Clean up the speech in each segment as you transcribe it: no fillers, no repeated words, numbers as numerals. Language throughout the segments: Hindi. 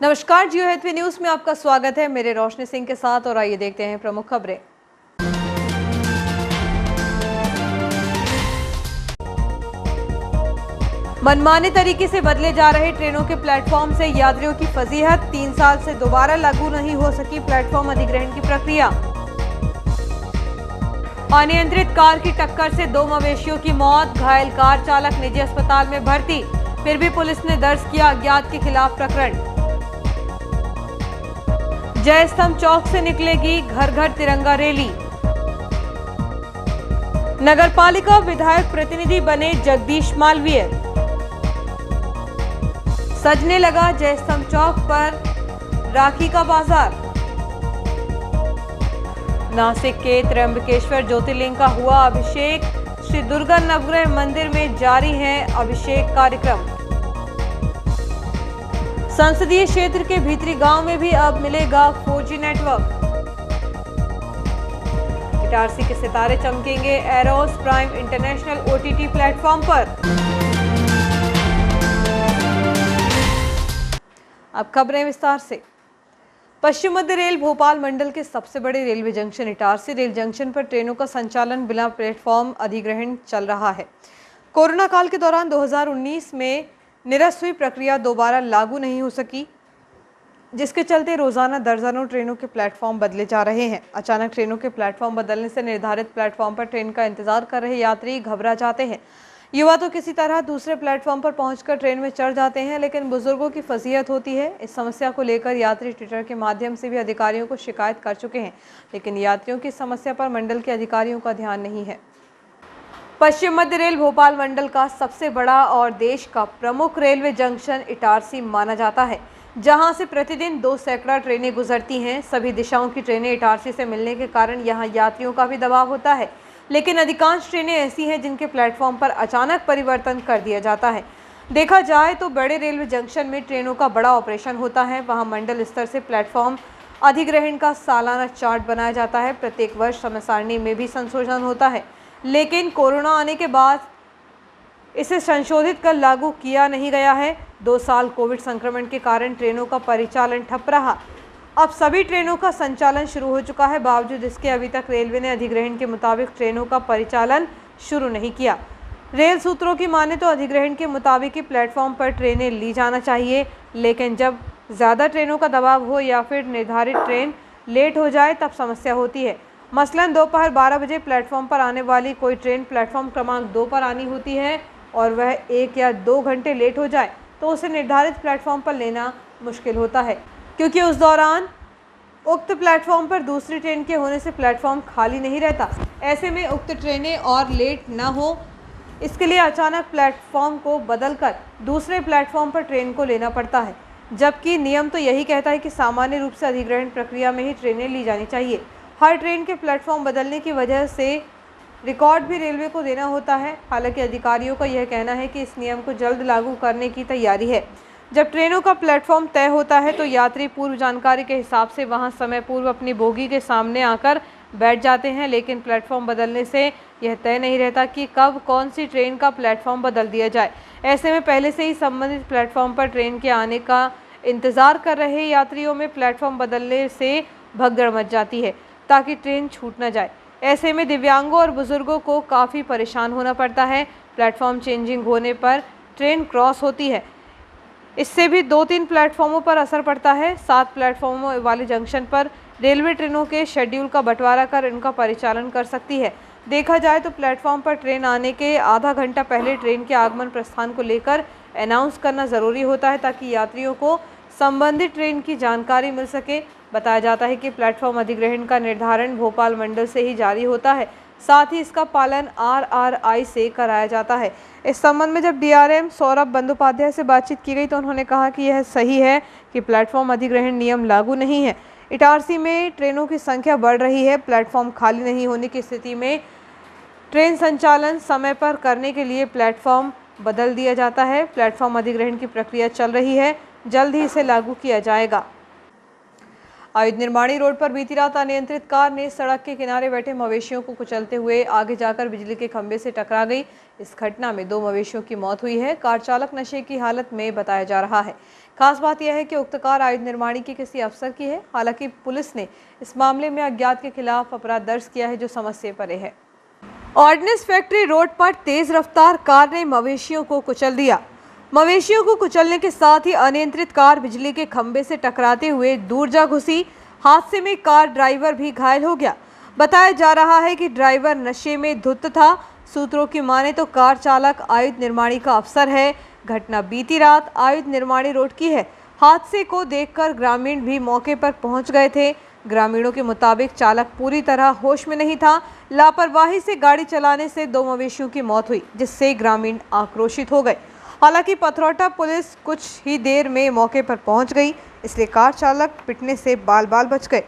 नमस्कार, जियो हेल्थ न्यूज में आपका स्वागत है। मेरे रोशनी सिंह के साथ और आइए देखते हैं प्रमुख खबरें। मनमाने तरीके से बदले जा रहे ट्रेनों के प्लेटफॉर्म से यात्रियों की फजीहत। 3 साल से दोबारा लागू नहीं हो सकी प्लेटफॉर्म अधिग्रहण की प्रक्रिया। अनियंत्रित कार की टक्कर से 2 मवेशियों की मौत, घायल कार चालक निजी अस्पताल में भर्ती। फिर भी पुलिस ने दर्ज किया अज्ञात के खिलाफ प्रकरण। जय स्तंभ चौक से निकलेगी घर घर तिरंगा रैली। नगरपालिका विधायक प्रतिनिधि बने जगदीश मालवीय। सजने लगा जय स्तंभ चौक पर राखी का बाजार। नासिक के त्र्यंबकेश्वर ज्योतिर्लिंग का हुआ अभिषेक। श्री दुर्गा नवग्रह मंदिर में जारी है अभिषेक कार्यक्रम। संसदीय क्षेत्र के भीतरी गांव में भी अब मिलेगा 4G नेटवर्क। इटारसी के सितारे चमकेंगे Eros Prime International OTT platform पर। अब खबरें विस्तार से। पश्चिम मध्य रेल भोपाल मंडल के सबसे बड़े railway junction Itarsi rail junction पर ट्रेनों का संचालन बिना प्लेटफॉर्म अधिग्रहण चल रहा है। कोरोना काल के दौरान 2019 में निरस्त हुई प्रक्रिया दोबारा लागू नहीं हो सकी, जिसके चलते रोजाना दर्जनों ट्रेनों के प्लेटफॉर्म बदले जा रहे हैं। अचानक ट्रेनों के प्लेटफॉर्म बदलने से निर्धारित प्लेटफॉर्म पर ट्रेन का इंतजार कर रहे यात्री घबरा जाते हैं। युवा तो किसी तरह दूसरे प्लेटफॉर्म पर पहुंचकर ट्रेन में चढ़ जाते हैं, लेकिन बुजुर्गों की फजीहत होती है। इस समस्या को लेकर यात्री ट्विटर के माध्यम से भी अधिकारियों को शिकायत कर चुके हैं, लेकिन यात्रियों की समस्या पर मंडल के अधिकारियों का ध्यान नहीं है। पश्चिम मध्य रेल भोपाल मंडल का सबसे बड़ा और देश का प्रमुख रेलवे जंक्शन इटारसी माना जाता है, जहां से प्रतिदिन 2 सैकड़ा ट्रेनें गुजरती हैं। सभी दिशाओं की ट्रेनें इटारसी से मिलने के कारण यहां यात्रियों का भी दबाव होता है, लेकिन अधिकांश ट्रेनें ऐसी हैं जिनके प्लेटफॉर्म पर अचानक परिवर्तन कर दिया जाता है। देखा जाए तो बड़े रेलवे जंक्शन में ट्रेनों का बड़ा ऑपरेशन होता है, वहाँ मंडल स्तर से प्लेटफॉर्म अधिग्रहण का सालाना चार्ट बनाया जाता है। प्रत्येक वर्ष समय सारणी में भी संशोधन होता है, लेकिन कोरोना आने के बाद इसे संशोधित कर लागू किया नहीं गया है। 2 साल कोविड संक्रमण के कारण ट्रेनों का परिचालन ठप रहा। अब सभी ट्रेनों का संचालन शुरू हो चुका है, बावजूद इसके अभी तक रेलवे ने अधिग्रहण के मुताबिक ट्रेनों का परिचालन शुरू नहीं किया। रेल सूत्रों की माने तो अधिग्रहण के मुताबिक ही प्लेटफॉर्म पर ट्रेनें ली जाना चाहिए, लेकिन जब ज़्यादा ट्रेनों का दबाव हो या फिर निर्धारित ट्रेन लेट हो जाए तब समस्या होती है। मसलन दोपहर 12 बजे प्लेटफॉर्म पर आने वाली कोई ट्रेन प्लेटफॉर्म क्रमांक 2 पर आनी होती है और वह 1 या 2 घंटे लेट हो जाए तो उसे निर्धारित प्लेटफॉर्म पर लेना मुश्किल होता है, क्योंकि उस दौरान उक्त प्लेटफॉर्म पर दूसरी ट्रेन के होने से प्लेटफॉर्म खाली नहीं रहता। ऐसे में उक्त ट्रेनें और लेट न हो, इसके लिए अचानक प्लेटफॉर्म को बदलकर दूसरे प्लेटफॉर्म पर ट्रेन को लेना पड़ता है, जबकि नियम तो यही कहता है कि सामान्य रूप से अधिग्रहण प्रक्रिया में ही ट्रेनें ली जानी चाहिए। हर ट्रेन के प्लेटफॉर्म बदलने की वजह से रिकॉर्ड भी रेलवे को देना होता है। हालांकि अधिकारियों का यह कहना है कि इस नियम को जल्द लागू करने की तैयारी है। जब ट्रेनों का प्लेटफॉर्म तय होता है तो यात्री पूर्व जानकारी के हिसाब से वहां समय पूर्व अपनी बोगी के सामने आकर बैठ जाते हैं, लेकिन प्लेटफॉर्म बदलने से यह तय नहीं रहता कि कब कौन सी ट्रेन का प्लेटफॉर्म बदल दिया जाए। ऐसे में पहले से ही संबंधित प्लेटफॉर्म पर ट्रेन के आने का इंतज़ार कर रहे यात्रियों में प्लेटफॉर्म बदलने से भगदड़ मच जाती है ताकि ट्रेन छूट न जाए। ऐसे में दिव्यांगों और बुजुर्गों को काफ़ी परेशान होना पड़ता है। प्लेटफॉर्म चेंजिंग होने पर ट्रेन क्रॉस होती है, इससे भी 2-3 प्लेटफॉर्मों पर असर पड़ता है। 7 प्लेटफॉर्मों वाले जंक्शन पर रेलवे ट्रेनों के शेड्यूल का बंटवारा कर इनका परिचालन कर सकती है। देखा जाए तो प्लेटफॉर्म पर ट्रेन आने के आधा घंटा पहले ट्रेन के आगमन प्रस्थान को लेकर अनाउंस करना ज़रूरी होता है, ताकि यात्रियों को संबंधित ट्रेन की जानकारी मिल सके। बताया जाता है कि प्लेटफॉर्म अधिग्रहण का निर्धारण भोपाल मंडल से ही जारी होता है, साथ ही इसका पालन RRI से कराया जाता है। इस संबंध में जब DRM सौरभ बंदोपाध्याय से बातचीत की गई तो उन्होंने कहा कि यह सही है कि प्लेटफॉर्म अधिग्रहण नियम लागू नहीं है। इटारसी में ट्रेनों की संख्या बढ़ रही है। प्लेटफॉर्म खाली नहीं होने की स्थिति में ट्रेन संचालन समय पर करने के लिए प्लेटफॉर्म बदल दिया जाता है। प्लेटफॉर्म अधिग्रहण की प्रक्रिया चल रही है, जल्द ही इसे लागू किया जाएगा। आयुध निर्माणी रोड पर बीती रात अनियंत्रित कार ने सड़क के किनारे बैठे मवेशियों को कुचलते हुए आगे जाकर बिजली के खंभे से टकरा गई। इस घटना में 2 मवेशियों की मौत हुई है। कार चालक नशे की हालत में बताया जा रहा है। खास बात यह है कि उक्त कार आयुध निर्माणी के किसी अफसर की है। हालांकि पुलिस ने इस मामले में अज्ञात के खिलाफ अपराध दर्ज किया है, जो समझ से परे है। ऑर्डिनेंस फैक्ट्री रोड पर तेज रफ्तार कार ने मवेशियों को कुचल दिया। मवेशियों को कुचलने के साथ ही अनियंत्रित कार बिजली के खंभे से टकराते हुए दूर जा घुसी। हादसे में कार ड्राइवर भी घायल हो गया। बताया जा रहा है कि ड्राइवर नशे में धुत था। सूत्रों की माने तो कार चालक आयुध निर्माणी का अफसर है। घटना बीती रात आयुध निर्माणी रोड की है। हादसे को देखकर ग्रामीण भी मौके पर पहुंच गए थे। ग्रामीणों के मुताबिक चालक पूरी तरह होश में नहीं था। लापरवाही से गाड़ी चलाने से 2 मवेशियों की मौत हुई, जिससे ग्रामीण आक्रोशित हो गए। हालांकि पथरौटा पुलिस कुछ ही देर में मौके पर पहुंच गई, इसलिए कार चालक पिटने से बाल बाल बच गए।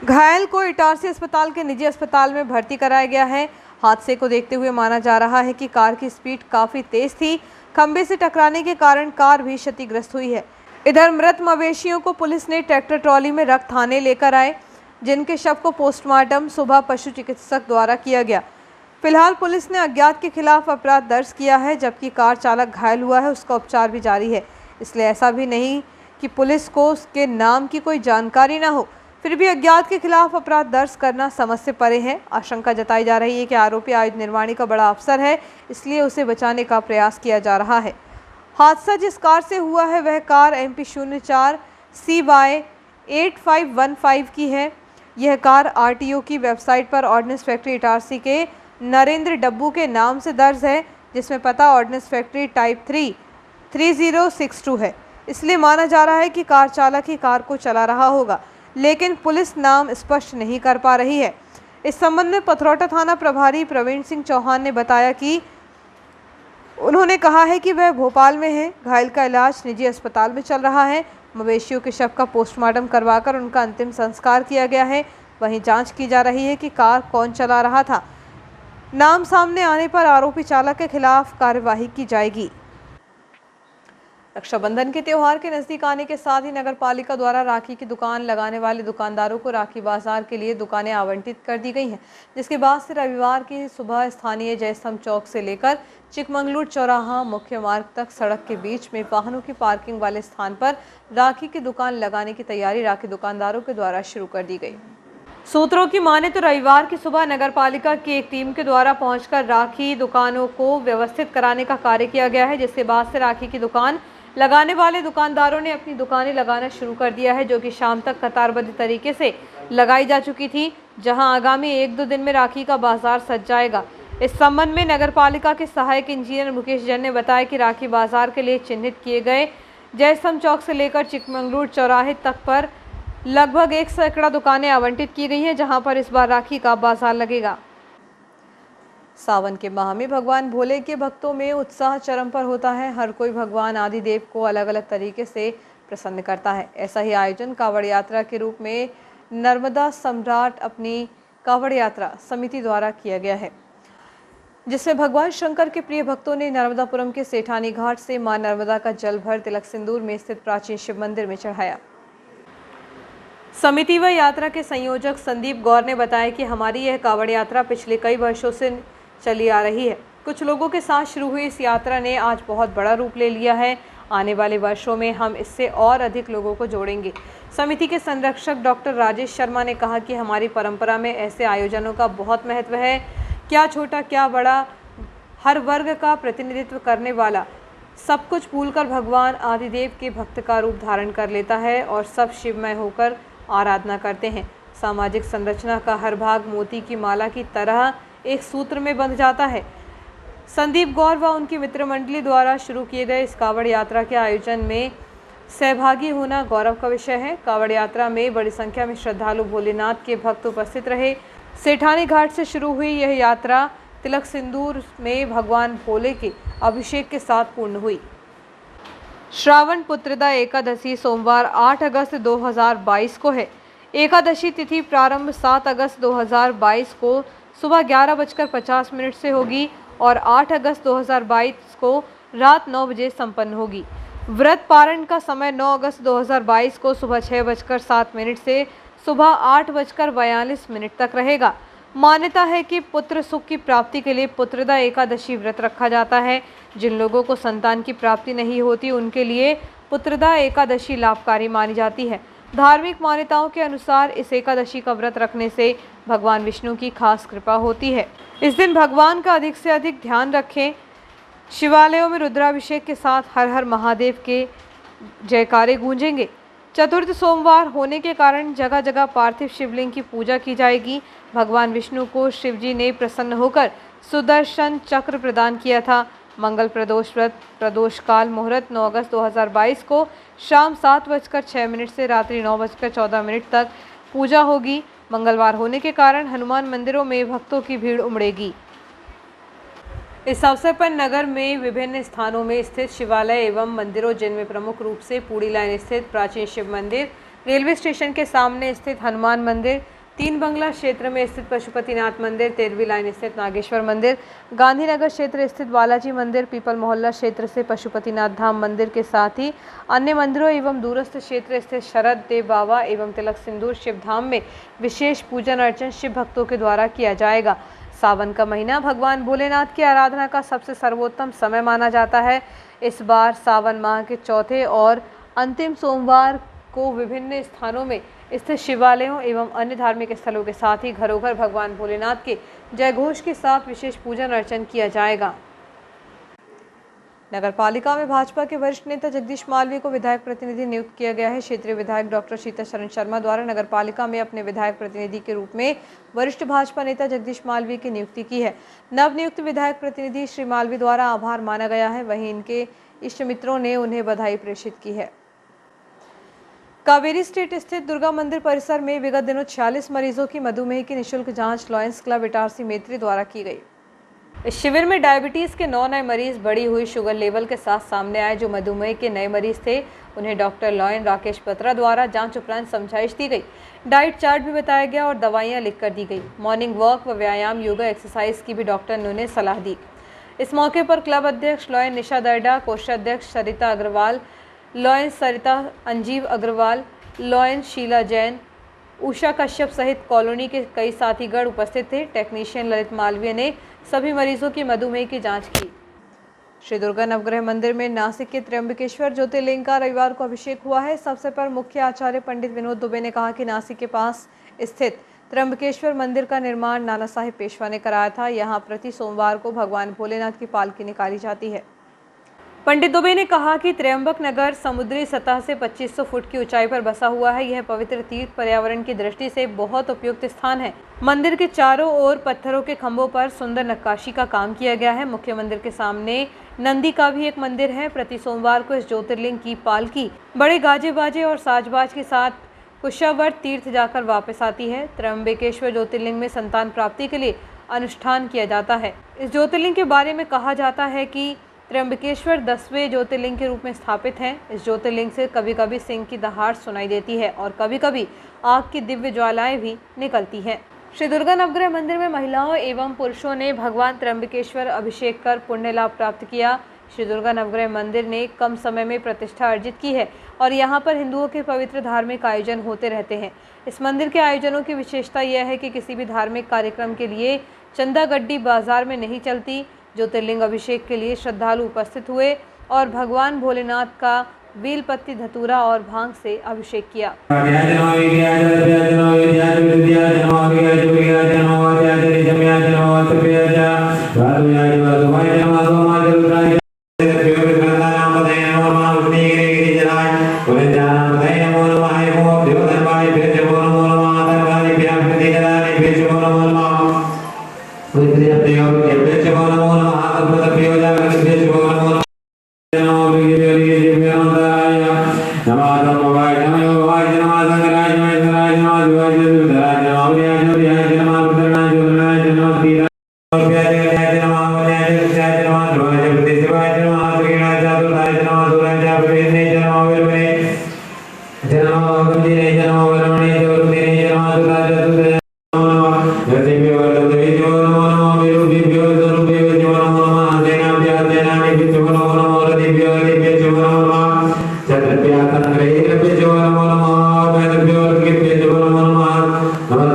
घायल को इटारसी अस्पताल के निजी अस्पताल में भर्ती कराया गया है। हादसे को देखते हुए माना जा रहा है कि कार की स्पीड काफी तेज थी। खंबे से टकराने के कारण कार भी क्षतिग्रस्त हुई है। इधर मृत मवेशियों को पुलिस ने ट्रैक्टर ट्रॉली में रख थाने लेकर आए, जिनके शव को पोस्टमार्टम सुबह पशु चिकित्सक द्वारा किया गया। फिलहाल पुलिस ने अज्ञात के खिलाफ अपराध दर्ज किया है, जबकि कार चालक घायल हुआ है, उसका उपचार भी जारी है। इसलिए ऐसा भी नहीं कि पुलिस को उसके नाम की कोई जानकारी ना हो, फिर भी अज्ञात के खिलाफ अपराध दर्ज करना समझ से परे है। आशंका जताई जा रही है कि आरोपी आयुध निर्माणी का बड़ा अफसर है, इसलिए उसे बचाने का प्रयास किया जा रहा है। हादसा जिस कार से हुआ है वह कार MP04 CY 8515 की है। यह कार RTO की वेबसाइट पर ऑर्डिनेंस फैक्ट्री इटारसी के नरेंद्र डब्बू के नाम से दर्ज है, जिसमें पता ऑर्डिनेंस फैक्ट्री टाइप 3 3062 है। इसलिए माना जा रहा है कि कार चालक ही कार को चला रहा होगा, लेकिन पुलिस नाम स्पष्ट नहीं कर पा रही है। इस संबंध में पथरौटा थाना प्रभारी प्रवीण सिंह चौहान ने बताया कि उन्होंने कहा है कि वह भोपाल में है। घायल का इलाज निजी अस्पताल में चल रहा है। मवेशियों के शव का पोस्टमार्टम करवाकर उनका अंतिम संस्कार किया गया है। वहीं जांच की जा रही है कि कार कौन चला रहा था। नाम सामने आने पर आरोपी चालक के खिलाफ कार्यवाही की जाएगी। रक्षाबंधन के त्योहार के नजदीक आने के साथ ही नगर पालिका द्वारा राखी की दुकान लगाने वाले दुकानदारों को राखी बाजार के लिए दुकानें आवंटित कर दी गई हैं, जिसके बाद से रविवार की सुबह स्थानीय जयस्तंभ चौक से लेकर चिकमंगलूर चौराहा मुख्य मार्ग तक सड़क के बीच में वाहनों की पार्किंग वाले स्थान पर राखी की दुकान लगाने की तैयारी राखी दुकानदारों के द्वारा शुरू कर दी गई। सूत्रों की माने तो रविवार की सुबह नगर पालिका की एक टीम के द्वारा पहुंचकर राखी दुकानों को व्यवस्थित कराने का कार्य किया गया है, जिसके बाद से राखी की दुकान लगाने वाले दुकानदारों ने अपनी दुकानें लगाना शुरू कर दिया है, जो कि शाम तक कतारबद्ध तरीके से लगाई जा चुकी थी, जहां आगामी 1-2 दिन में राखी का बाजार सज जाएगा। इस संबंध में नगर पालिका के सहायक इंजीनियर मुकेश जैन ने बताया कि राखी बाजार के लिए चिन्हित किए गए जयस्तंभ चौक से लेकर चिकमंगलूर चौराहे तक पर लगभग 1 सैकड़ा दुकानें आवंटित की गई हैं, जहां पर इस बार राखी का बाजार लगेगा। सावन के माह में भगवान भोले के भक्तों में उत्साह चरम पर होता है। हर कोई भगवान आदिदेव को अलग अलग तरीके से प्रसन्न करता है। ऐसा ही आयोजन कावड़ यात्रा के रूप में नर्मदा सम्राट अपनी कावड़ यात्रा समिति द्वारा किया गया है, जिसमें भगवान शंकर के प्रिय भक्तों ने नर्मदापुरम के सेठानी घाट से मां नर्मदा का जल भर तिलक सिंदूर में स्थित प्राचीन शिव मंदिर में चढ़ाया। समिति व यात्रा के संयोजक संदीप गौर ने बताया कि हमारी यह कावड़ यात्रा पिछले कई वर्षों से चली आ रही है। कुछ लोगों के साथ शुरू हुई इस यात्रा ने आज बहुत बड़ा रूप ले लिया है। आने वाले वर्षों में हम इससे और अधिक लोगों को जोड़ेंगे। समिति के संरक्षक डॉक्टर राजेश शर्मा ने कहा कि हमारी परंपरा में ऐसे आयोजनों का बहुत महत्व है। क्या छोटा क्या बड़ा, हर वर्ग का प्रतिनिधित्व करने वाला सब कुछ भूलकर भगवान आदिदेव के भक्त का रूप धारण कर लेता है और सब शिवमय होकर आराधना करते हैं। सामाजिक संरचना का हर भाग मोती की माला की तरह एक सूत्र में बंध जाता है। संदीप गौर व उनकी मित्र मंडली द्वारा शुरू किए गए इस कावड़ यात्रा के आयोजन में सहभागी होना गौरव का विषय है। कावड़ यात्रा में बड़ी संख्या में श्रद्धालु भोलेनाथ के भक्त उपस्थित रहे। सेठानी घाट से शुरू हुई यह यात्रा तिलक सिंदूर में भगवान भोले के अभिषेक के साथ पूर्ण हुई। श्रावण पुत्रदा एकादशी सोमवार 8 अगस्त 2022 को है। एकादशी तिथि प्रारंभ 7 अगस्त 2022 को सुबह 11:50 से होगी और 8 अगस्त 2022 को रात 9 बजे संपन्न होगी। व्रत पारण का समय 9 अगस्त 2022 को सुबह 6:07 से सुबह 8:42 तक रहेगा। मान्यता है कि पुत्र सुख की प्राप्ति के लिए पुत्रदा एकादशी व्रत रखा जाता है। जिन लोगों को संतान की प्राप्ति नहीं होती उनके लिए पुत्रदा एकादशी लाभकारी मानी जाती है। धार्मिक मान्यताओं के अनुसार इस एकादशी का व्रत रखने से भगवान विष्णु की खास कृपा होती है। इस दिन भगवान का अधिक से अधिक ध्यान रखें। शिवालयों में रुद्राभिषेक के साथ हर हर महादेव के जयकारे गूंजेंगे। चतुर्थ सोमवार होने के कारण जगह जगह पार्थिव शिवलिंग की पूजा की जाएगी। भगवान विष्णु को शिवजी ने प्रसन्न होकर सुदर्शन चक्र प्रदान किया था। मंगल प्रदोष व्रत प्रदोष काल मुहूर्त 9 अगस्त 2022 को शाम 7:06 से रात्रि 9:14 तक पूजा होगी। मंगलवार होने के कारण हनुमान मंदिरों में भक्तों की भीड़ उमड़ेगी। इस अवसर पर नगर में विभिन्न स्थानों में स्थित शिवालय एवं मंदिरों, जिनमें प्रमुख रूप से पूड़ी लाइन स्थित प्राचीन शिव मंदिर, रेलवे स्टेशन के सामने स्थित हनुमान मंदिर, तीन बंगला क्षेत्र में स्थित पशुपतिनाथ मंदिर, तेरवी लाइन स्थित नागेश्वर मंदिर, गांधीनगर क्षेत्र स्थित बालाजी मंदिर, पीपल मोहल्ला क्षेत्र से पशुपतिनाथ धाम मंदिर के साथ ही अन्य मंदिरों एवं दूरस्थ क्षेत्र स्थित शरद देव बाबा एवं तिलक सिंदूर शिव धाम में विशेष पूजन अर्चन शिव भक्तों के द्वारा किया जाएगा। सावन का महीना भगवान भोलेनाथ की आराधना का सबसे सर्वोत्तम समय माना जाता है। इस बार सावन माह के चौथे और अंतिम सोमवार को विभिन्न स्थानों में स्थित शिवालयों एवं अन्य धार्मिक स्थलों के साथ ही घरों घर भगवान भोलेनाथ के जयघोष के साथ विशेष पूजन अर्चन किया जाएगा। नगर पालिका में भाजपा के वरिष्ठ नेता जगदीश मालवीय को विधायक प्रतिनिधि नियुक्त किया गया है। क्षेत्रीय विधायक डॉक्टर शीता शरण शर्मा द्वारा नगर पालिका में अपने विधायक प्रतिनिधि के रूप में वरिष्ठ भाजपा नेता जगदीश मालवीय की नियुक्ति की है। नवनियुक्त विधायक प्रतिनिधि श्री मालवीय द्वारा आभार माना गया है। वहीं इनके इष्ट मित्रों ने उन्हें बधाई प्रेषित की है। कावेरी स्ट्रीट स्थित दुर्गा मंदिर परिसर में विगत दिनों 46 मरीजों की मधुमेह की निःशुल्क जांच लॉयंस क्लब इटारसी मेत्री द्वारा की गई। इस शिविर में डायबिटीज के 9 नए मरीज बढ़ी हुई शुगर लेवल के साथ सामने आए। जो मधुमेह के नए मरीज थे उन्हें डॉक्टर लॉयन राकेश बत्रा द्वारा जांच उपरांत समझाइश दी गई। डाइट चार्ट भी बताया गया और दवाइयां लिखकर दी गई। मॉर्निंग वॉक व व्यायाम, योगा, एक्सरसाइज की भी डॉक्टर ने उन्हें सलाह दी। इस मौके पर क्लब अध्यक्ष लॉयन निशा दर्डा, कोषाध्यक्ष सरिता अग्रवाल, लॉयन सरिता अंजीव अग्रवाल, लॉयन शीला जैन, उषा कश्यप सहित कॉलोनी के कई साथीगण उपस्थित थे। टेक्नीशियन ललित मालवीय ने सभी मरीजों की मधुमेह की जांच की। श्री दुर्गा नवग्रह मंदिर में नासिक के त्र्यंबकेश्वर ज्योतिर्लिंग का रविवार को अभिषेक हुआ है। इस अवसर पर मुख्य आचार्य पंडित विनोद दुबे ने कहा कि नासिक के पास स्थित त्र्यंबकेश्वर मंदिर का निर्माण नाना साहेब पेशवा ने कराया था। यहाँ प्रति सोमवार को भगवान भोलेनाथ की पालकी निकाली जाती है। पंडित दुबे ने कहा कि त्र्यंबक नगर समुद्री सतह से 2500 फुट की ऊंचाई पर बसा हुआ है। यह पवित्र तीर्थ पर्यावरण की दृष्टि से बहुत उपयुक्त स्थान है। मंदिर के चारों ओर पत्थरों के खंभों पर सुंदर नक्काशी का काम किया गया है। मुख्य मंदिर के सामने नंदी का भी एक मंदिर है। प्रति सोमवार को इस ज्योतिर्लिंग की पालकी बड़े गाजे बाजे और साजबाज के साथ कुशावर्त तीर्थ जाकर वापस आती है। त्र्यंबकेश्वर ज्योतिर्लिंग में संतान प्राप्ति के लिए अनुष्ठान किया जाता है। इस ज्योतिर्लिंग के बारे में कहा जाता है कि त्र्यंबकेश्वर 10वें ज्योतिर्लिंग के रूप में स्थापित है। इस ज्योतिर्लिंग से कभी कभी सिंह की दहाड़ सुनाई देती है और कभी कभी आग की दिव्य ज्वालाएं भी निकलती हैं। श्री दुर्गा नवग्रह मंदिर में महिलाओं एवं पुरुषों ने भगवान त्र्यंबकेश्वर अभिषेक कर पुण्य लाभ प्राप्त किया। श्री दुर्गा नवग्रह मंदिर ने कम समय में प्रतिष्ठा अर्जित की है और यहाँ पर हिंदुओं के पवित्र धार्मिक आयोजन होते रहते हैं। इस मंदिर के आयोजनों की विशेषता यह है कि किसी भी धार्मिक कार्यक्रम के लिए चंदा गड्डी बाजार में नहीं चलती। ज्योतिर्लिंग अभिषेक के लिए श्रद्धालु उपस्थित हुए और भगवान भोलेनाथ का बेलपत्ती, धतूरा और भांग से अभिषेक किया।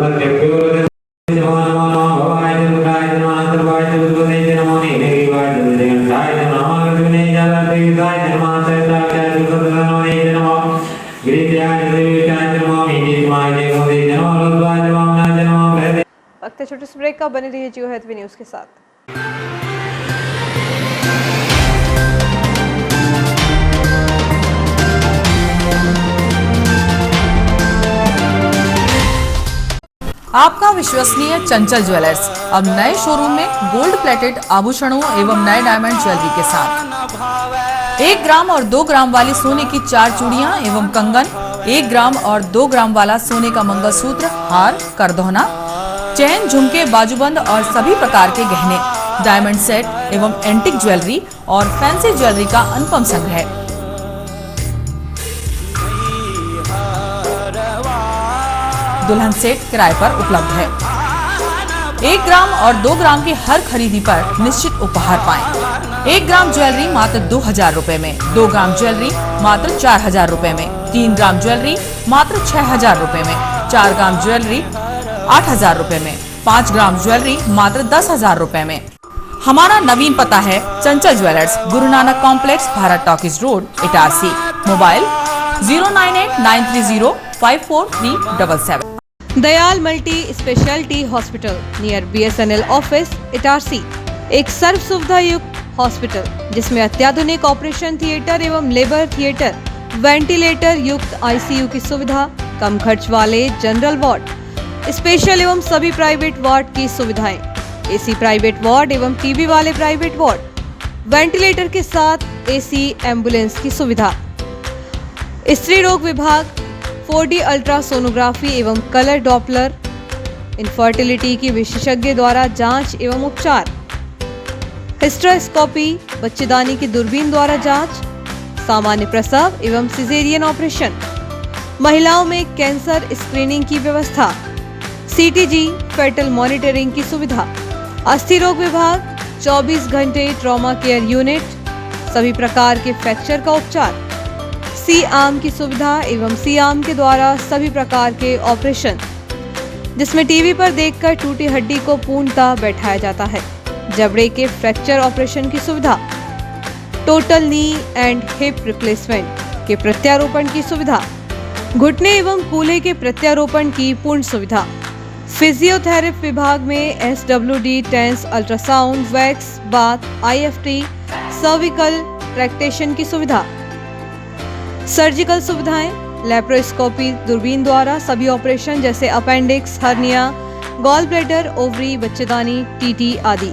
वक्त है छोटे से ब्रेक का, बने रहिए जियो हैथवे न्यूज के साथ। आपका विश्वसनीय चंचल ज्वेलर्स अब नए शोरूम में गोल्ड प्लेटेड आभूषणों एवं नए डायमंड ज्वेलरी के साथ 1 ग्राम और 2 ग्राम वाली सोने की 4 चूड़ियां एवं कंगन, 1 ग्राम और 2 ग्राम वाला सोने का मंगलसूत्र, हार, करदौना, चैन, झुमके, बाजूबंद और सभी प्रकार के गहने, डायमंड सेट एवं एंटिक ज्वेलरी और फैंसी ज्वेलरी का अनुपम संग्रह। दुल्हन सेट किराए पर उपलब्ध है। 1 ग्राम और 2 ग्राम की हर खरीदी पर निश्चित उपहार पाएं। 1 ग्राम ज्वेलरी मात्र 2000 रुपए में, 2 ग्राम ज्वेलरी मात्र 4000 रुपए में, 3 ग्राम ज्वेलरी मात्र 6000 रुपए में, 4 ग्राम ज्वेलरी 8000 रुपए में, 5 ग्राम ज्वेलरी मात्र 10,000 रुपए में। हमारा नवीन पता है चंचल jewellers, Guru Nanak complex, Bharat talkies road, Itarsi. Mobile 09893054377। Dayal multi speciality hospital near BSNL office, Itarsi एक सर्व सुविधा युक्त हॉस्पिटल जिसमें अत्याधुनिक ऑपरेशन थिएटर एवं लेबर थिएटर, वेंटिलेटर युक्त ICU की सुविधा, कम खर्च वाले जनरल वार्ड, स्पेशल एवं सभी प्राइवेट वार्ड की सुविधाएं, AC प्राइवेट वार्ड एवं टीबी वाले प्राइवेट वार्ड, वेंटिलेटर के साथ AC एम्बुलेंस की सुविधा, स्त्री रोग विभाग, 4D अल्ट्रासोनोग्राफी एवं कलर डॉपलर, इनफर्टिलिटी की विशेषज्ञ द्वारा जांच एवं उपचार, हिस्टेरोस्कोपी, बच्चेदानी की दूरबीन द्वारा जांच, सामान्य प्रसव एवं सिजेरियन ऑपरेशन, महिलाओं में कैंसर स्क्रीनिंग की व्यवस्था, CTG फेटल मॉनिटरिंग की सुविधा, अस्थि रोग विभाग, 24 घंटे ट्रॉमा केयर यूनिट, सभी प्रकार के फ्रैक्चर का उपचार, C-आर्म की सुविधा एवं C-आर्म के द्वारा सभी प्रकार के ऑपरेशन जिसमें टीवी पर देखकर टूटी हड्डी को पूर्णतः बैठाया जाता है, जबड़े के फ्रैक्चर ऑपरेशन की सुविधा, total knee and hip replacement के प्रत्यारोपण की सुविधा, घुटने एवं कूल्हे के प्रत्यारोपण की पूर्ण सुविधा, फिजियोथेरेपी विभाग में SWD, TENS, ultrasound, wax, bath, IFT, cervical traction की सुविधा, सर्जिकल सुविधाएं, लेप्रोस्कोपी दूरबीन द्वारा सभी ऑपरेशन जैसे appendix, hernia, gall bladder, ovary, बच्चेदानी, TT आदि,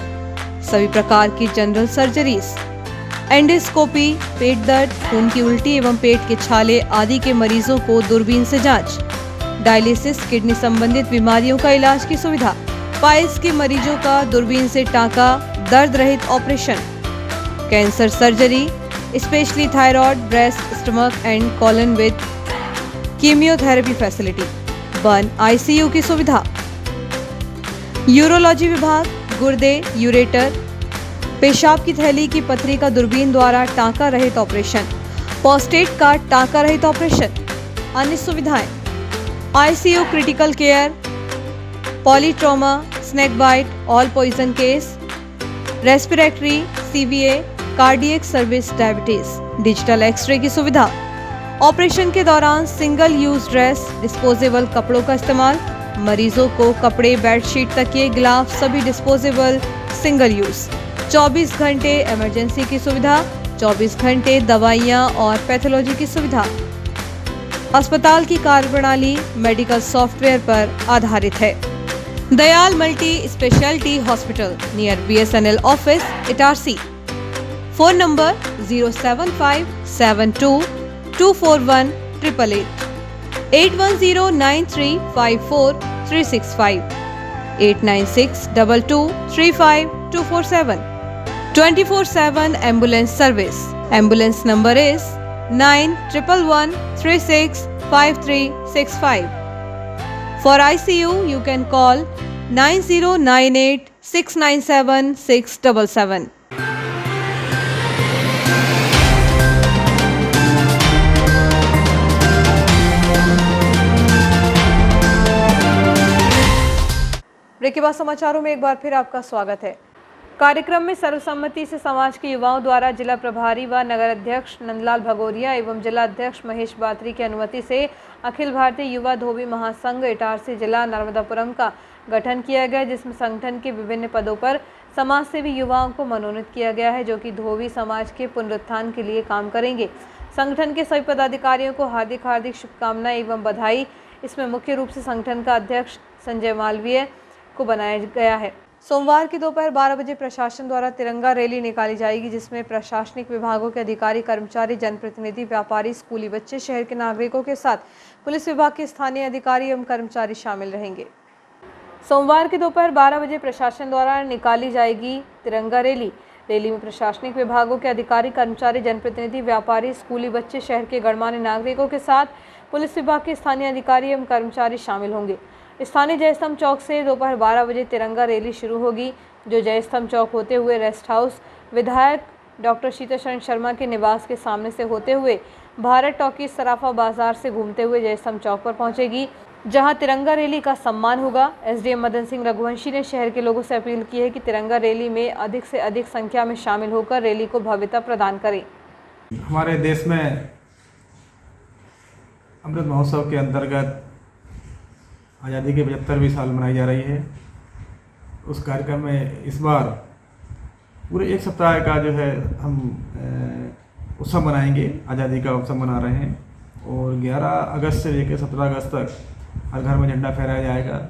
सभी प्रकार की जनरल सर्जरीज, एंडोस्कोपी, पेट दर्द, खून की उल्टी एवं पेट के छाले आदि के मरीजों को दूरबीन से जांच, डायलिसिस, किडनी संबंधित बीमारियों का इलाज की सुविधा, पाइल्स के मरीजों का दूरबीन से टांका, दर्द रहित operation, cancer surgery, specially thyroid, breast, stomach and colon with chemotherapy facility, burn ICU की सुविधा, यूरोलॉजी विभाग, गुर्दे, यूरेटर, पेशाब की थैली की पथरी का दूरबीन द्वारा टांका रहित ऑपरेशन, प्रोस्टेट का टांका रहित ऑपरेशन, अन्य सुविधाएं, ICU critical care, polytrauma, snake bite, all poison case, respiratory, CVA, cardiac service, diabetes, digital X-ray की सुविधा, ऑपरेशन के दौरान सिंगल यूज ड्रेस, डिस्पोजेबल कपड़ों का इस्तेमाल, मरीजों को कपड़े, बेडशीट, तकिए, ग्लाव सभी डिस्पोजेबल सिंगल यूज, 24 घंटे इमरजेंसी की सुविधा, 24 घंटे दवाइयाँ और पैथोलॉजी की सुविधा। अस्पताल की कार्यप्रणाली मेडिकल सॉफ्टवेयर पर आधारित है। Dayal multi speciality hospital near BSNL office, Itarsi. Phone number 07572241888, 8109354365, 8962235247, 24/7 ambulance service. Ambulance number is 9111365365. For ICU, you can call 9098697677. Break के बाद समाचारों में एक बार फिर आपका स्वागत है। कार्यक्रम में सर्वसम्मति से समाज के युवाओं द्वारा जिला प्रभारी व नगर अध्यक्ष नंदलाल भगोरिया एवं जिला अध्यक्ष महेश बात्री की अनुमति से अखिल भारतीय युवा धोबी महासंघ इटारसी जिला नर्मदापुरम का गठन किया गया, जिसमें संगठन के विभिन्न पदों पर समाज सेवी युवाओं को मनोनीत किया गया है, जो कि धोबी समाज के पुनरुत्थान के लिए काम करेंगे। संगठन के सभी पदाधिकारियों को हार्दिक शुभकामनाएं एवं बधाई। इसमें मुख्य रूप से संगठन का अध्यक्ष संजय मालवीय को बनाया गया है। सोमवार की दोपहर 12 बजे प्रशासन द्वारा तिरंगा रैली निकाली जाएगी, जिसमें प्रशासनिक विभागों के अधिकारी, कर्मचारी, जनप्रतिनिधि, व्यापारी, स्कूली बच्चे, शहर के नागरिकों के साथ पुलिस विभाग के स्थानीय अधिकारी एवं कर्मचारी शामिल रहेंगे। सोमवार की दोपहर 12 बजे प्रशासन द्वारा निकाली जाएगी तिरंगा रैली। रैली में प्रशासनिक विभागों के अधिकारी, कर्मचारी, जनप्रतिनिधि, व्यापारी, स्कूली बच्चे, शहर के गणमान्य नागरिकों के साथ पुलिस विभाग के स्थानीय अधिकारी एवं कर्मचारी शामिल होंगे। स्थानीय जयस्तंभ चौक से दोपहर 12 बजे तिरंगा रैली शुरू होगी, जो जयस्तंभ चौक होते हुए रेस्ट हाउस, विधायक डॉक्टर शीतल शर्मा के निवास के सामने से होते हुए भारत टॉकीज सराफा बाजार से घूमते हुए जयस्तंभ चौक पर पहुंचेगी, जहां तिरंगा रैली का सम्मान होगा। एसडीएम मदन सिंह रघुवंशी ने शहर के लोगों से अपील की है कि तिरंगा रैली में अधिक से अधिक संख्या में शामिल होकर रैली को भव्यता प्रदान करें। हमारे देश में अमृत महोत्सव के अंतर्गत आज़ादी के 75वीं साल मनाई जा रही है। उस कार्यक्रम में इस बार पूरे एक सप्ताह का जो है हम उत्सव मनाएंगे, आज़ादी का उत्सव मना रहे हैं। और 11 अगस्त से लेकर 17 अगस्त तक हर घर में झंडा फहराया जाएगा,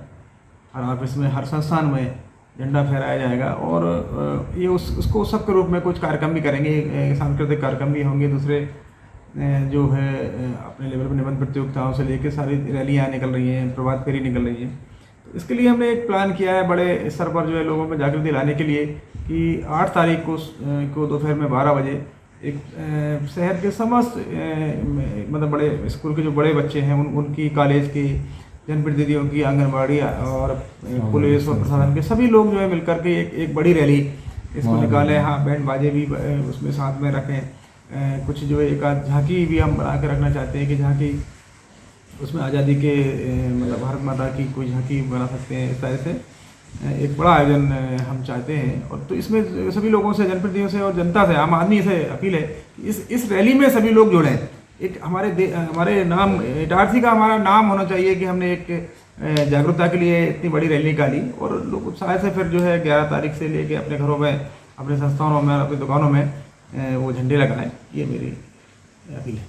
हर ऑफिस में, हर संस्थान में झंडा फहराया जाएगा। और ये उसको उत्सव के रूप में कुछ कार्यक्रम भी करेंगे, सांस्कृतिक कार्यक्रम भी होंगे, दूसरे जो है अपने लेवल पर निबंध प्रतियोगिताओं से लेकर सारी रैलियाँ निकल रही हैं, प्रभात फेरी निकल रही हैं। तो इसके लिए हमने एक प्लान किया है बड़े स्तर पर जो है लोगों में जागृति लाने के लिए कि 8 तारीख को दोपहर में 12 बजे एक शहर के समस्त मतलब बड़े स्कूल के जो बड़े बच्चे हैं उनकी, कॉलेज की, जनप्रतिनिधियों की, आंगनबाड़ी और पुलिस और प्रशासन के सभी लोग जो है मिलकर के एक बड़ी रैली इसको निकालें। हाँ, बैंड बाजे भी उसमें साथ में रखें। कुछ जो है एक आध झांकी भी हम बना के रखना चाहते हैं कि झांकी उसमें आज़ादी के मतलब भारत माता की कोई झांकी बना सकते हैं। इस तरह से एक बड़ा आयोजन हम चाहते हैं। और तो इसमें सभी लोगों से, जनप्रतिनिधियों से और जनता से, आम आदमी से अपील है कि इस रैली में सभी लोग जुड़ें। एक हमारे नाम इटारसी का हमारा नाम होना चाहिए कि हमने एक जागरूकता के लिए इतनी बड़ी रैली निकाली और लोग उत्साह से फिर जो है 11 तारीख से लेके अपने घरों में, अपने संस्थानों में, अपनी दुकानों में वो झंडे लगाएं। ये मेरी अपील है।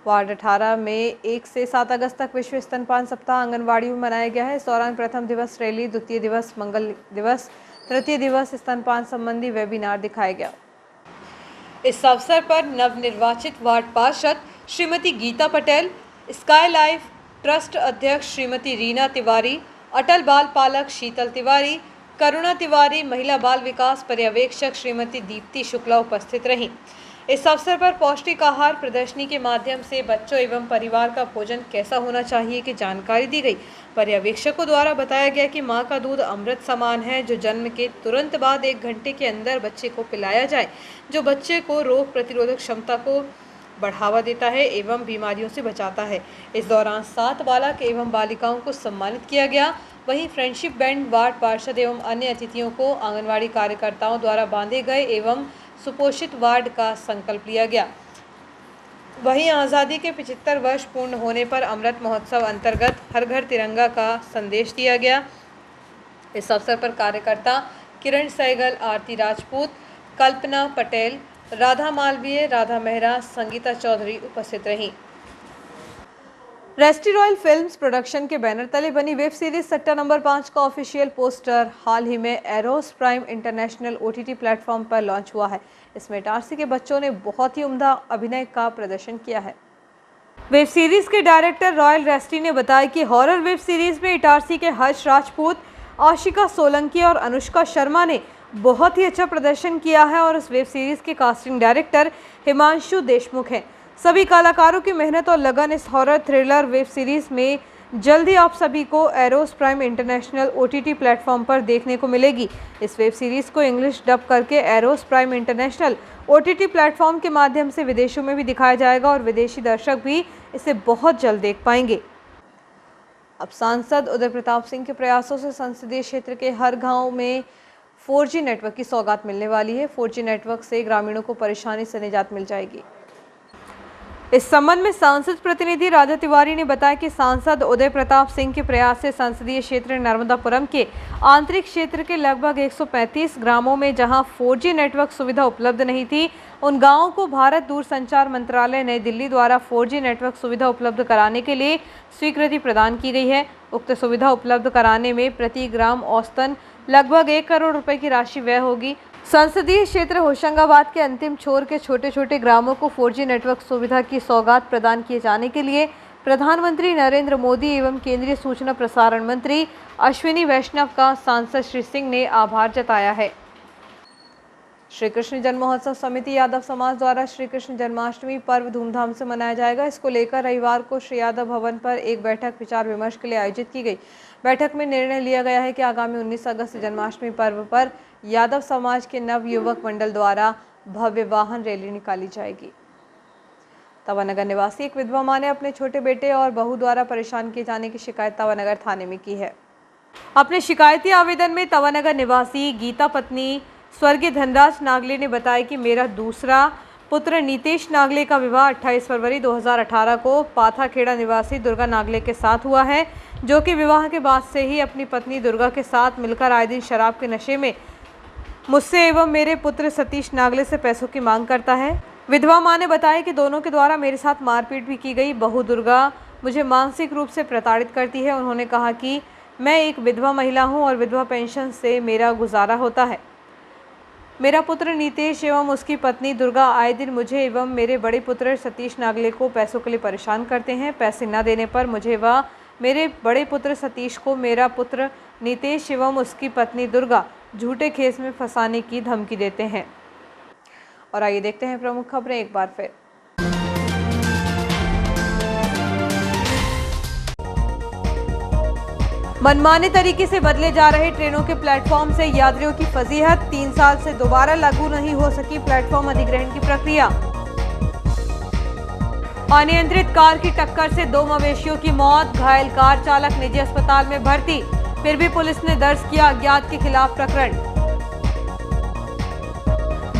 वार्ड 18 में 1 से 7 अगस्त तक विश्व स्तनपान सप्ताह आंगनवाड़ी में मनाया गया है। इस दौरान प्रथम दिवस रैली, द्वितीय दिवस मंगल दिवस, तृतीय दिवस स्तनपान संबंधी वेबिनार दिखाया गया। इस अवसर पर नवनिर्वाचित वार्ड पार्षद Shrimati Geeta Patel, Sky Life Trust अध्यक्ष श्रीमती रीना तिवारी, अटल बाल पालक शीतल तिवारी, करुणा तिवारी, महिला बाल विकास पर्यवेक्षक श्रीमती दीप्ति शुक्ला उपस्थित रहीं। इस अवसर पर पौष्टिक आहार प्रदर्शनी के माध्यम से बच्चों एवं परिवार का भोजन कैसा होना चाहिए की जानकारी दी गई। पर्यवेक्षकों द्वारा बताया गया कि मां का दूध अमृत समान है, जो जन्म के तुरंत बाद 1 घंटे के अंदर बच्चे को पिलाया जाए, जो बच्चे को रोग प्रतिरोधक क्षमता को बढ़ावा देता है एवं बीमारियों से बचाता है। इस दौरान 7 बालक एवं बालिकाओं को सम्मानित किया गया। वहीं फ्रेंडशिप बैंड वार्ड पार्षद एवं अन्य अतिथियों को आंगनवाड़ी कार्यकर्ताओं द्वारा बांधे गए एवं सुपोषित वार्ड का संकल्प लिया गया। वहीं आज़ादी के 75 वर्ष पूर्ण होने पर अमृत महोत्सव अंतर्गत हर घर तिरंगा का संदेश दिया गया। इस अवसर पर कार्यकर्ता किरण सहगल, आरती राजपूत, कल्पना पटेल, राधा मालवीय, राधा मेहरा, संगीता चौधरी उपस्थित रहीं। रेस्टी रॉयल फिल्म्स प्रोडक्शन के बैनर तले बनी वेब सीरीज सट्टा नंबर 5 का ऑफिशियल पोस्टर हाल ही में arrows Prime International OTT platform पर लॉन्च हुआ है। इसमें इटारसी के बच्चों ने बहुत ही उम्दा अभिनय का प्रदर्शन किया है। वेब सीरीज के डायरेक्टर रॉयल रेस्टी ने बताया कि हॉरर वेब सीरीज में इटारसी के हर्ष राजपूत, आशिका सोलंकी और अनुष्का शर्मा ने बहुत ही अच्छा प्रदर्शन किया है और इस वेब सीरीज के कास्टिंग डायरेक्टर हिमांशु देशमुख हैं। सभी कलाकारों की मेहनत और लगन इस हॉरर थ्रिलर वेब सीरीज में जल्दी आप सभी को arrows Prime International OTT platform पर देखने को मिलेगी। इस वेब सीरीज को इंग्लिश डब करके arrows Prime International OTT platform के माध्यम से विदेशों में भी दिखाया जाएगा और विदेशी दर्शक भी इसे बहुत जल्द देख पाएंगे। अब सांसद उदय प्रताप सिंह के प्रयासों से संसदीय क्षेत्र के हर गांव में 4G नेटवर्क की सौगात मिलने वाली है। 4G नेटवर्क से ग्रामीणों को परेशानी से निजात मिल जाएगी। इस संबंध में सांसद प्रतिनिधि राजा तिवारी ने बताया कि सांसद उदय प्रताप सिंह के प्रयास से संसदीय क्षेत्र नर्मदापुरम के आंतरिक क्षेत्र के लगभग 135 ग्रामों में जहां 4G नेटवर्क सुविधा उपलब्ध नहीं थी, उन गांवों को भारत दूरसंचार मंत्रालय नई दिल्ली द्वारा 4G नेटवर्क सुविधा उपलब्ध कराने के लिए स्वीकृति प्रदान की गई है। उक्त सुविधा उपलब्ध कराने में प्रति ग्राम औसतन लगभग 1 करोड़ रुपए की राशि व्यय होगी। संसदीय क्षेत्र होशंगाबाद के अंतिम छोर के छोटे छोटे ग्रामों को 4G नेटवर्क सुविधा की सौगात प्रदान किए जाने के लिए प्रधानमंत्री नरेंद्र मोदी एवं केंद्रीय सूचना प्रसारण मंत्री अश्विनी वैष्णव का सांसद श्री सिंह ने आभार जताया है। श्री कृष्ण जन्म महोत्सव समिति यादव समाज द्वारा श्री कृष्ण जन्माष्टमी पर्व धूमधाम से मनाया जाएगा। इसको लेकर रविवार को श्री यादव भवन पर एक बैठक विचार विमर्श के लिए आयोजित की गई। बैठक में निर्णय लिया गया है कि आगामी 19 अगस्त जन्माष्टमी पर्व पर यादव समाज के नव युवक मंडल द्वारा भव्य वाहन रैली निकाली जाएगी। तवानगर निवासी एक विधवा मां ने अपने छोटे बेटे और बहू द्वारा परेशान किए जाने की शिकायत तवानगर थाने में की है। अपने शिकायती आवेदन में तवानगर निवासी गीता पत्नी स्वर्गीय धनराज नागले ने बताया कि मेरा दूसरा पुत्र नीतेश नागले का विवाह 28 फरवरी 2018 को पाथाखेड़ा निवासी दुर्गा नागले के साथ हुआ है, जो कि विवाह के बाद से ही अपनी पत्नी दुर्गा के साथ मिलकर आए दिन शराब के नशे में मुझसे एवं मेरे पुत्र सतीश नागले से पैसों की मांग करता है। विधवा मां ने बताया कि दोनों के द्वारा मेरे साथ मारपीट भी की गई। बहू दुर्गा मुझे मानसिक रूप से प्रताड़ित करती है। उन्होंने कहा कि मैं एक विधवा महिला हूं और विधवा पेंशन से मेरा गुजारा होता है। मेरा पुत्र नीतेश एवं उसकी पत्नी दुर्गा आए दिन मुझे एवं मेरे बड़े पुत्र सतीश नागले को पैसों के लिए परेशान करते हैं। पैसे न देने पर मुझे व मेरे बड़े पुत्र सतीश को मेरा पुत्र नीतेश एवं उसकी पत्नी दुर्गा झूठे केस में फंसाने की धमकी देते हैं। और आइए देखते हैं प्रमुख खबरें एक बार फिर। मनमाने तरीके से बदले जा रहे ट्रेनों के प्लेटफॉर्म से यात्रियों की फजीहत। 3 साल से दोबारा लागू नहीं हो सकी प्लेटफॉर्म अधिग्रहण की प्रक्रिया। अनियंत्रित कार की टक्कर से 2 मवेशियों की मौत, घायल कार चालक निजी अस्पताल में भर्ती। फिर भी पुलिस ने दर्ज किया अज्ञात के खिलाफ प्रकरण।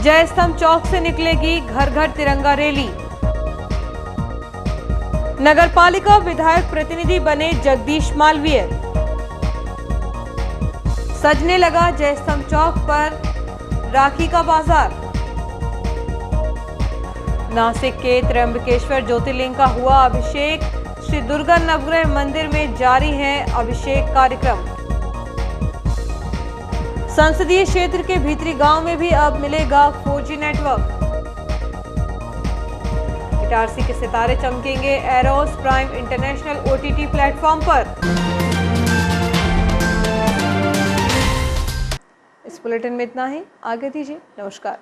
जय स्तंभ चौक से निकलेगी घर घर तिरंगा रैली। नगरपालिका विधायक प्रतिनिधि बने जगदीश मालवीय। सजने लगा जय स्तंभ चौक पर राखी का बाजार। नासिक के त्र्यंबकेश्वर ज्योतिर्लिंग का हुआ अभिषेक। श्री दुर्गा नवग्रह मंदिर में जारी है अभिषेक कार्यक्रम। संसदीय क्षेत्र के भीतरी गांव में भी अब मिलेगा 4G नेटवर्क। इटारसी के सितारे चमकेंगे Eros Prime International OTT platform पर। इस बुलेटिन में इतना ही। आगे दीजिए। नमस्कार।